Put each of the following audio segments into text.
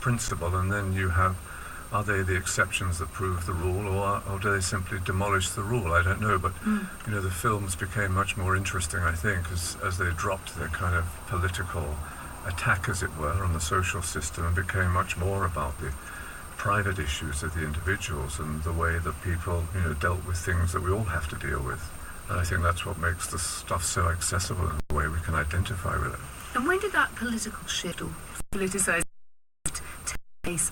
principle, and then you have, are they the exceptions that prove the rule, or do they simply demolish the rule? I don't know, but the films became much more interesting, I think, as they dropped their kind of political attack, as it were, on the social system, and became much more about the private issues of the individuals and the way that people, dealt with things that we all have to deal with. And I think that's what makes the stuff so accessible in the way we can identify with it. And when did that political shift or politicised take place?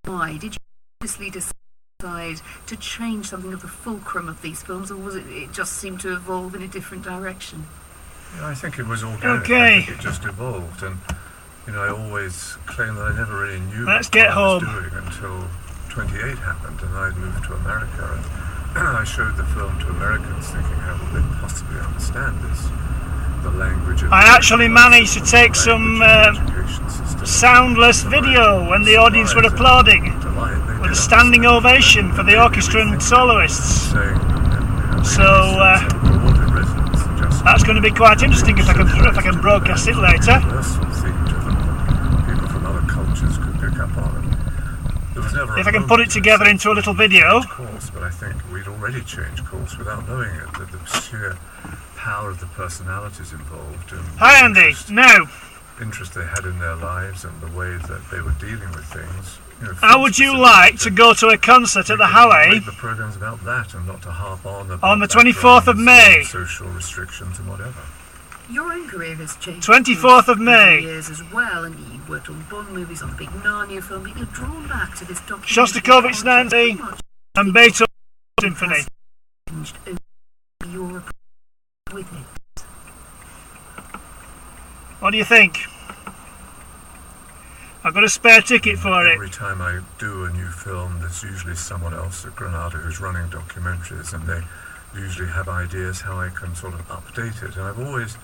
Why did you obviously decide to change something of the fulcrum of these films, or was it just seemed to evolve in a different direction? Yeah, I think it was organic. Okay. I think it just evolved, and I always claim that I never really knew Let's what get I was home. doing until 28 happened, and I'd moved to America, and I showed the film to Americans, thinking, how will they possibly understand this? The language of I actually managed to take some soundless video when the audience were applauding, with a standing ovation for the orchestra and soloists. So that's going to be quite interesting if I can broadcast it later. If I can put it together into a little video. Of course, but I think we'd already changed course without knowing it. The sheer power of the personalities involved. And Hi Andy, now, interest they had in their lives and the way that they were dealing with things. how would you like to go to a concert at the Halle The program's about that, and not to harp on about on the 24th of May? social restrictions and whatever. Your own career has changed. 24th of over May. the years as well, and you've worked on Bond movies, on the big Narnia film, but you're drawn back to this documentary. Shostakovich 90 and Beethoven Symphony. Changed over your approach with it. What do you think? I've got a spare ticket for it. Every time I do a new film, there's usually someone else at Granada who's running documentaries, and they usually have ideas how I can sort of update it. And I've always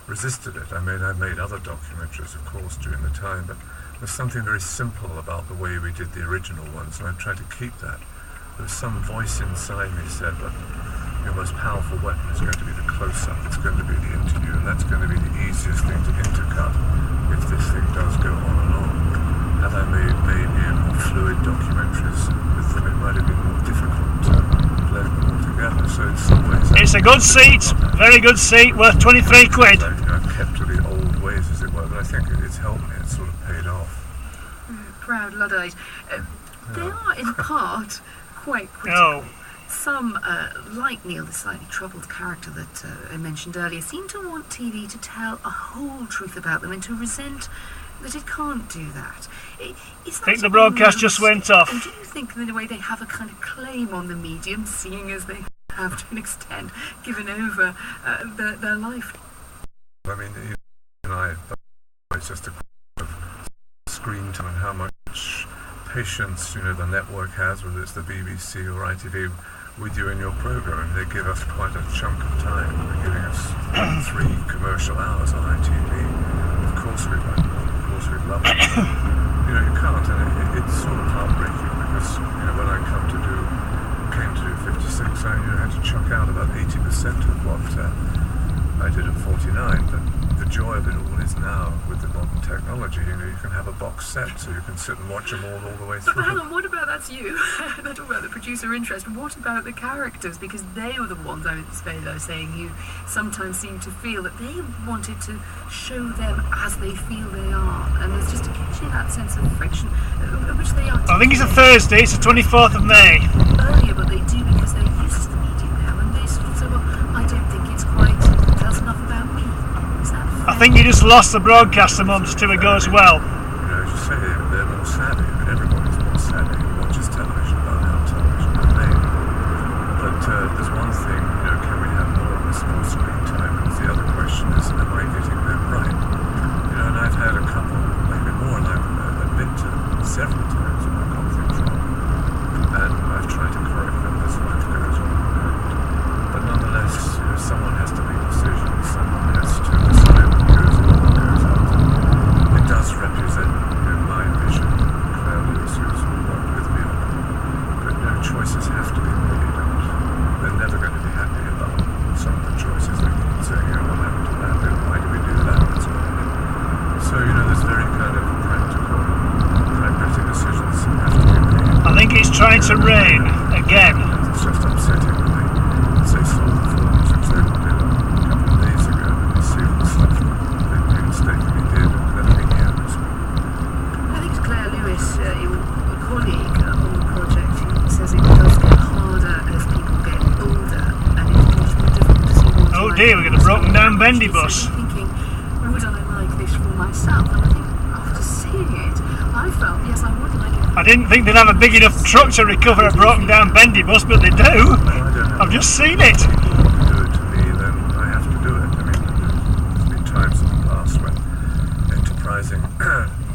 resisted it. I've made other documentaries, of course, during the time, but there's something very simple about the way we did the original ones, and I've tried to keep that. There's some voice inside me said, but your most powerful weapon is going to be the close-up, it's going to be the interview, and that's going to be the easiest thing to intercut if this thing does go on and on. Had I made maybe more fluid documentaries with them, it might have been more difficult to blend them all together. So in some ways, It's a good seat, very good seat, worth 23 quid. I've kept to the old ways, as it were, but I think it's helped me. It's sort of paid off. Proud Luddite. They are, in part, quite critical. No. Some, like Neil, the slightly troubled character that I mentioned earlier, seem to want TV to tell a whole truth about them and to resent that it can't do that. Is that I think the broadcast just went off. And do you think, in a way, they have a kind of claim on the medium, seeing as they have, to an extent, given over their life? I mean, it's just a question of screen time and how much patience, the network has, whether it's the BBC or ITV, with you in your program. And they give us quite a chunk of time. They're giving us 3 commercial hours on ITV. Of course we'd like more. Of course we'd love it. You can't, and it's sort of heartbreaking because, when I came to do 56, I had to chuck out about 80% of what I did at 49. But the joy of it all is now, with the modern technology, you can have a box set, so you can sit and watch them all the way through. But hang on, what about, that's you, they're talking about the producer interest, what about the characters? Because they were the ones, I would say, though, saying you sometimes seem to feel that they wanted to show them as they feel they are, and there's just occasionally that sense of friction, which they are. I think it's a Thursday, it's the 24th of May. Earlier, but they do because they're used to the medium now, and they sort of say, well, I don't think it's quite, tells enough about me. Is that fair? I think you just lost the broadcast a month or two ago as well. As you say, they're more savvy. I mean, everybody's more savvy who watches television about how television is made. But there's one thing, can we have more of this more screen time? And the other question is, am I getting them right? And I've had a couple, maybe more, and I've admit to several times when I've got things wrong. And I've tried to correct them as life goes on. But nonetheless, someone has to make decisions. Someone has to decide what goes on, what goes out. It does represent trying to rain again. It's just upsetting when they say saw the forms exactly a couple of days ago, and you see all the stuff that they painstakingly did and everything used. I think it's Claire Lewis, your colleague on the project, who says it does get harder as people get older, and it's much more difficult to see what's Oh dear, we've got a broken down bendy bus. Thinking, would I like this for myself? And I think after seeing it, I felt, yes, I would like it. I didn't think they'd have a big enough truck to recover a broken down bendy bus, but they do. No, I don't know. I've just seen it. If people want to do it to me, then I have to do it. I mean, there's been times in the past when enterprising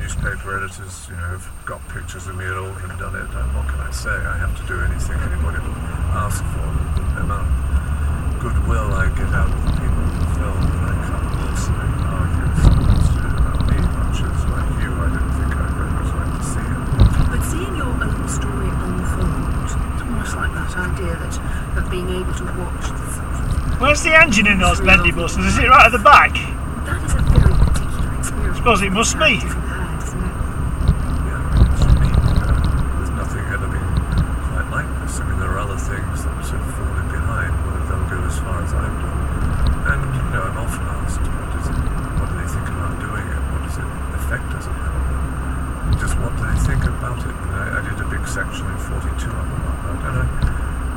newspaper editors, have got pictures of me at Alder and done it, and what can I say? I have to do anything anybody will ask for. The amount of goodwill I get out of the people in the film, and I can't possibly argue so much to do about me, much as like you, I didn't think I'd very much like to see it. But seeing your own story unfold, it's almost like that idea of being able to watch the sort of... Where's the engine in those bendy buses? Is it right at the back? That is a very particular experience. I suppose it must be. You've had, isn't it? Yeah, it's unique. There's nothing ever been quite like this. I mean, there are other things that sort of fallen behind, whether they'll go as far as I've done. And, I'm often asked, what do they think about doing it? What does it affect us and how? Just what do they think about it? I did a big section in 42 on that,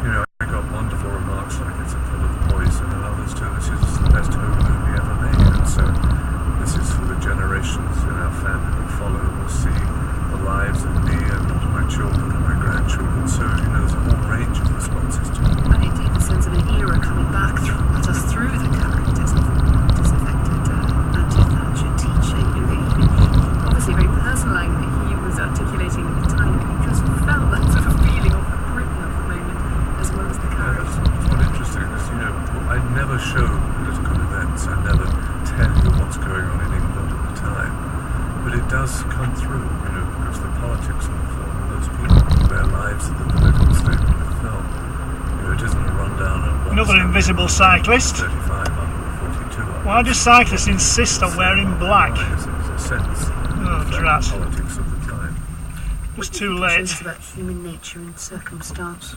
and I got wonderful remarks like it's a pill of poison, and others too. This is the best home movie ever made, and so this is for the generations in our family that follow will see the lives of me and my children and my grandchildren. So there's a whole range of responses to it. And indeed the sense of an era coming back at us through the characters of disaffected anti-Thatcher teacher. Obviously very personal angle that he was articulating at the time, but you just felt that sort of feeling of the Britain of the moment as well as the characters. That's what's interesting is, I never show political events. I never tell you what's going on in England at the time. But it does come through, because the politics of the film, and those people, their lives are the political statement of the film. It isn't a rundown of Another invisible cyclist. 35 under 42. Why do cyclists insist on wearing black? It's a sense Oh, of the drat. politics of the time. It's too late. It's about human nature and circumstance.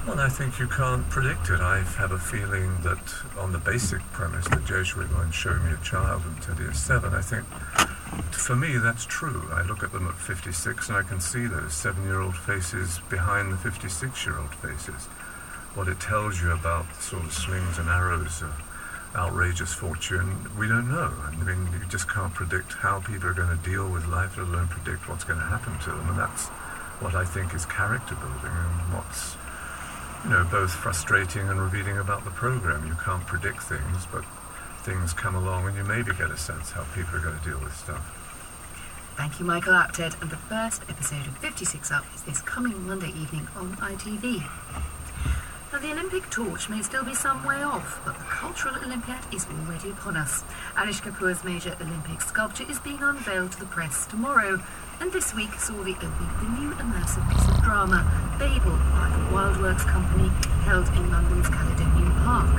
Well, I think you can't predict it. I have a feeling that on the basic premise, the Jesuit one, show me a child until he is 7, I think for me that's true. I look at them at 56 and I can see those 7-year-old faces behind the 56-year-old faces. What it tells you about the sort of slings and arrows of outrageous fortune, we don't know. I mean, you just can't predict how people are going to deal with life, let alone predict what's going to happen to them. And that's what I think is character building and what's both frustrating and revealing about the program. You can't predict things, but things come along and you maybe get a sense how people are going to deal with stuff. Thank you, Michael Apted, and the first episode of 56 Up is this coming Monday evening on ITV. Now, the Olympic torch may still be some way off, but the Cultural Olympiad is already upon us. Anish Kapoor's major Olympic sculpture is being unveiled to the press tomorrow, and this week saw the opening of the new immersive piece of drama, Babel, by the Wildworks Company, held in London's Caledonian Park.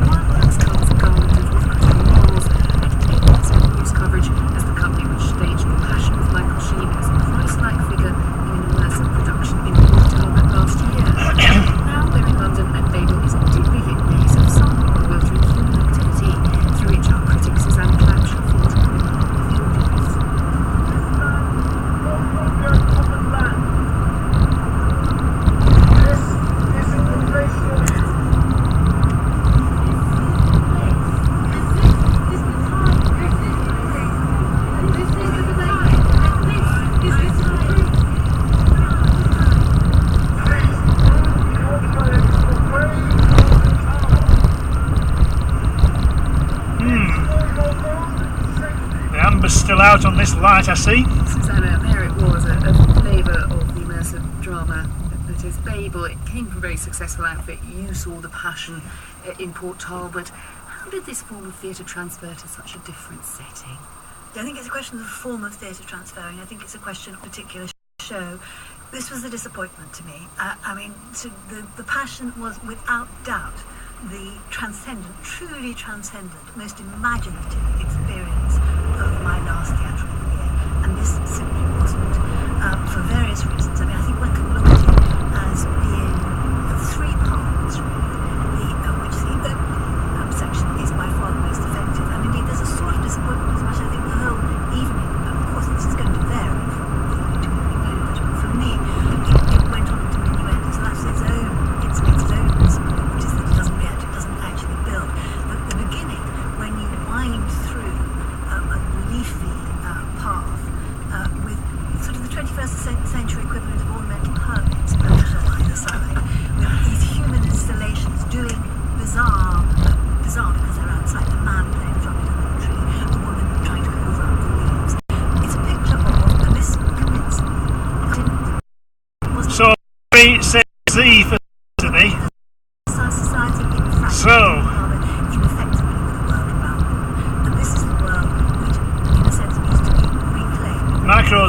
Wildworks comes garmented with Christian morals and taking its news coverage as the company which staged The Passion of Michael Sheen as a Christ-like figure in an immersive production in Port Talbot last year. Now we're in London, and Babel is a deeply lit maze of some bewildering human activity through which our critic Suzanne Clapp shall fall to the audience. Still out on this light, I see. Susanna, there it was, a flavour of the immersive drama that is Babel. It came from a very successful outfit. You saw The Passion in Port Talbot. How did this form of theatre transfer to such a different setting? I think it's a question of the form of theatre transferring. I think it's a question of a particular show. This was a disappointment to me. The Passion was without doubt the transcendent, truly transcendent, most imaginative experience of my last theatrical year, and this simply wasn't, for various reasons. I think one can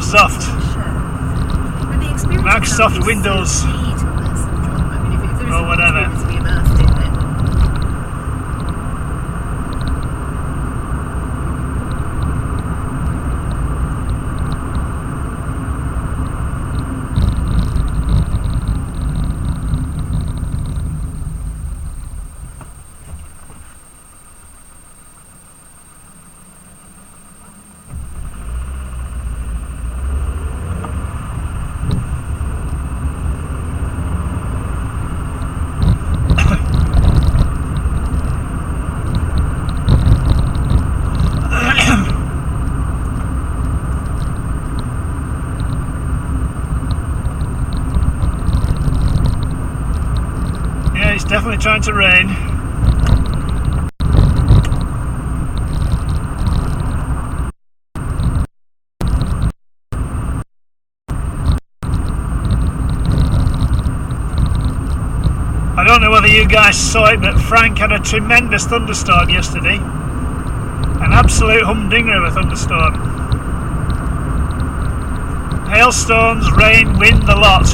Microsoft. But the experience Microsoft itself is Windows. so key to a lesson, John. I mean, if there is Or an whatever. experience to be immersed in, then Yeah, it's definitely trying to rain. I don't know whether you guys saw it, but Frank had a tremendous thunderstorm yesterday. An absolute humdinger of a thunderstorm. Hailstones, rain, wind, the lot.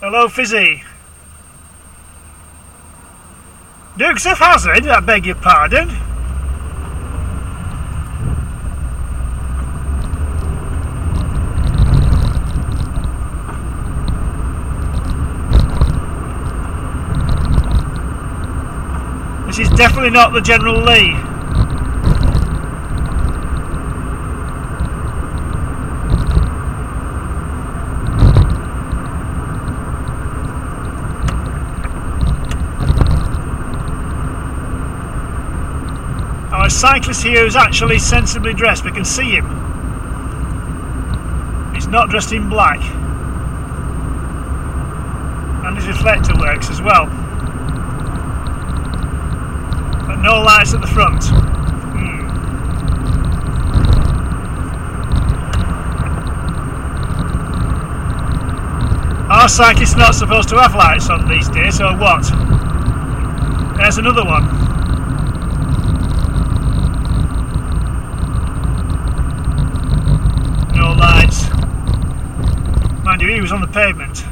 Hello, Fizzy. Dukes of Hazzard, I beg your pardon. This is definitely not the General Lee. Our cyclist here is actually sensibly dressed. We can see him. He's not dressed in black. And his reflector works as well. But no lights at the front. Our cyclist's not supposed to have lights on these days, or what? There's another one. No lights. Mind you, he was on the pavement.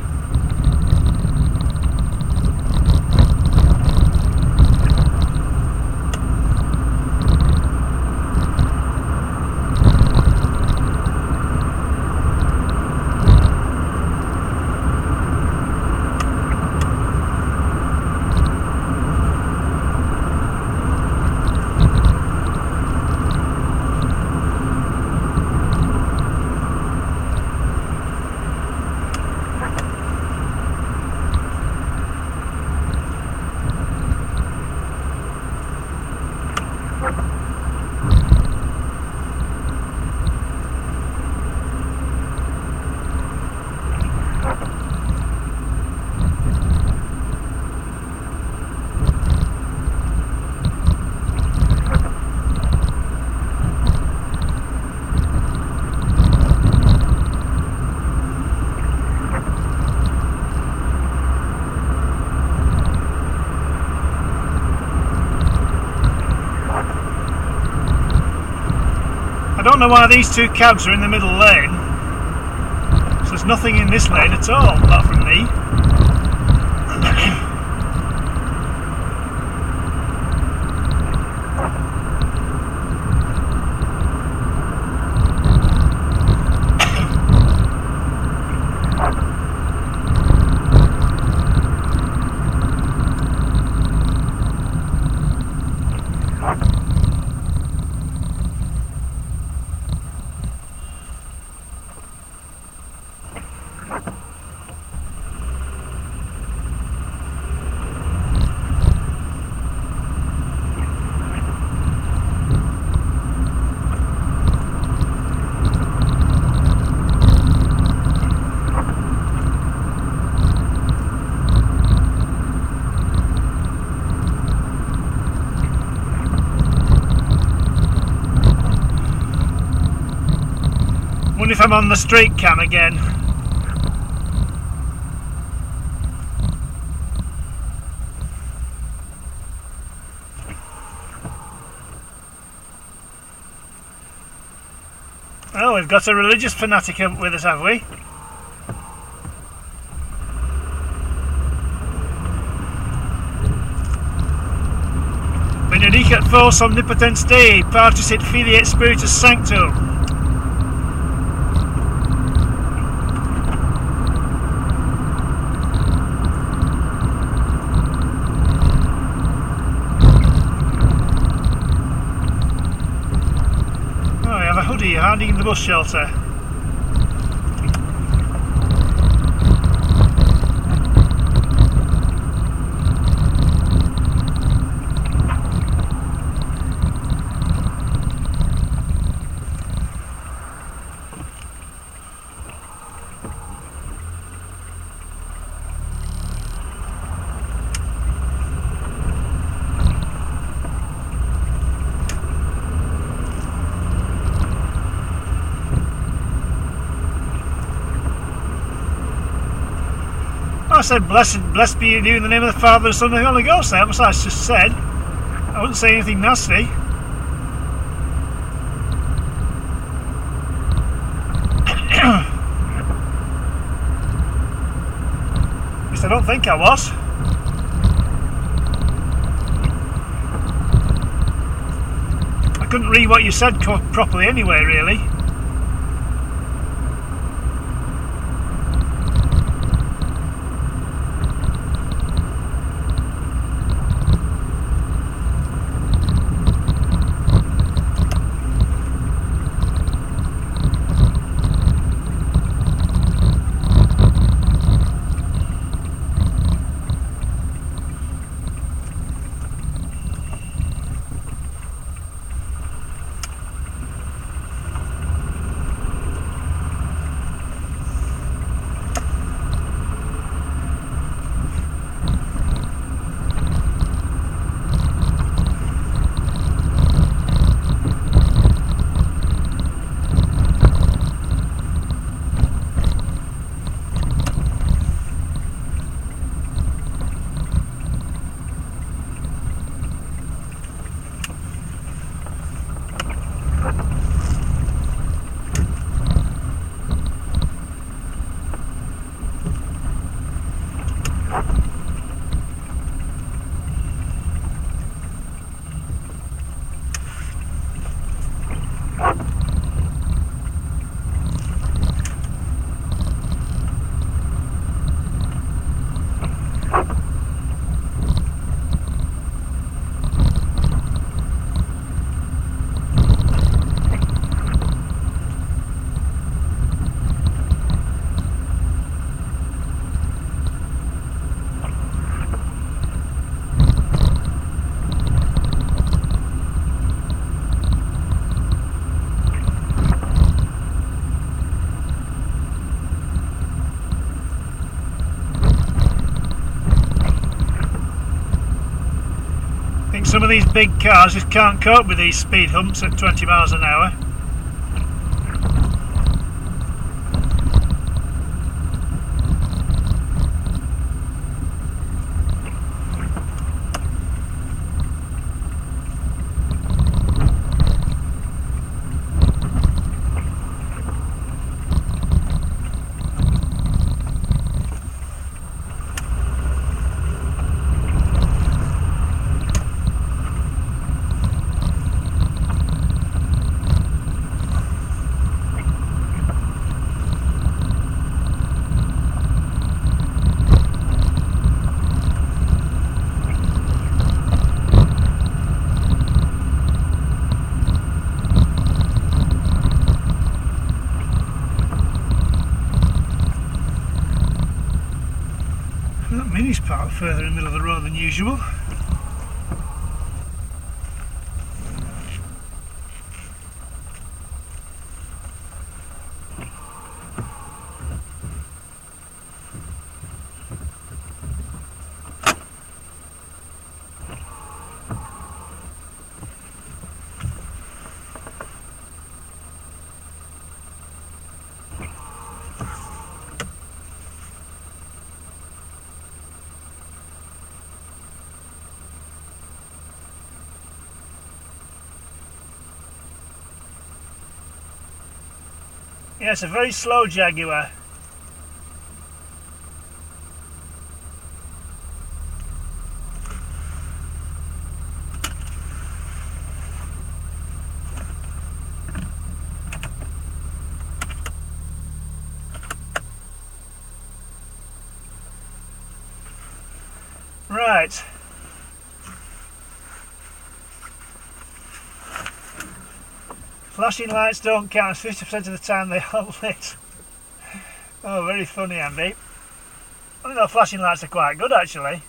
I don't know why these two cabs are in the middle lane. So there's nothing in this lane at all, apart from me. wonder if I'm on the street cam again. Oh, we've got a religious fanatic up with us, have we? Benedicat vos omnipotens Dei, Patris et Filii et Spiritus Sancto. Oh, I have a hoodie hiding in the bus shelter. I said, blessed be you in the name of the Father, the Son, and the Holy Ghost. That's what I just said. I wouldn't say anything nasty. At least I don't think I was. I couldn't read what you said properly anyway, really. Some of these big cars just can't cope with these speed humps at 20 miles an hour. That Mini's parked further in the middle of the road than usual. Yes, a very slow Jaguar. Right. Flashing lights don't count. 50% of the time they are lit. Oh, very funny, Andy. I think the flashing lights are quite good, actually.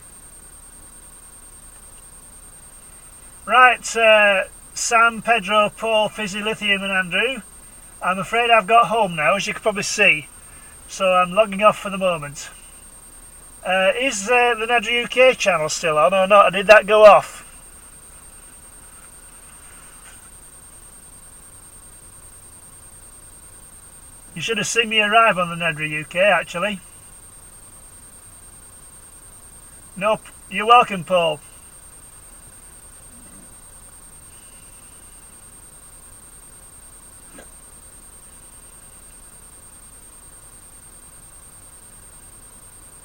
Right, Sam, Pedro, Paul, Fizzy, Lithium and Andrew. I'm afraid I've got home now, as you can probably see. So I'm logging off for the moment. Is the Nedry UK channel still on or not? Or did that go off? You should have seen me arrive on the Nedry UK, actually. Nope. You're welcome, Paul.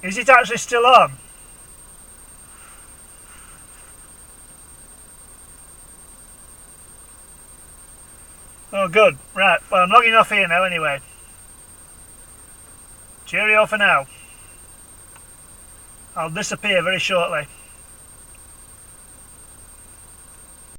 Is it actually still on? Oh, good. Right. Well, I'm logging off here now anyway. Cheerio for now. I'll disappear very shortly.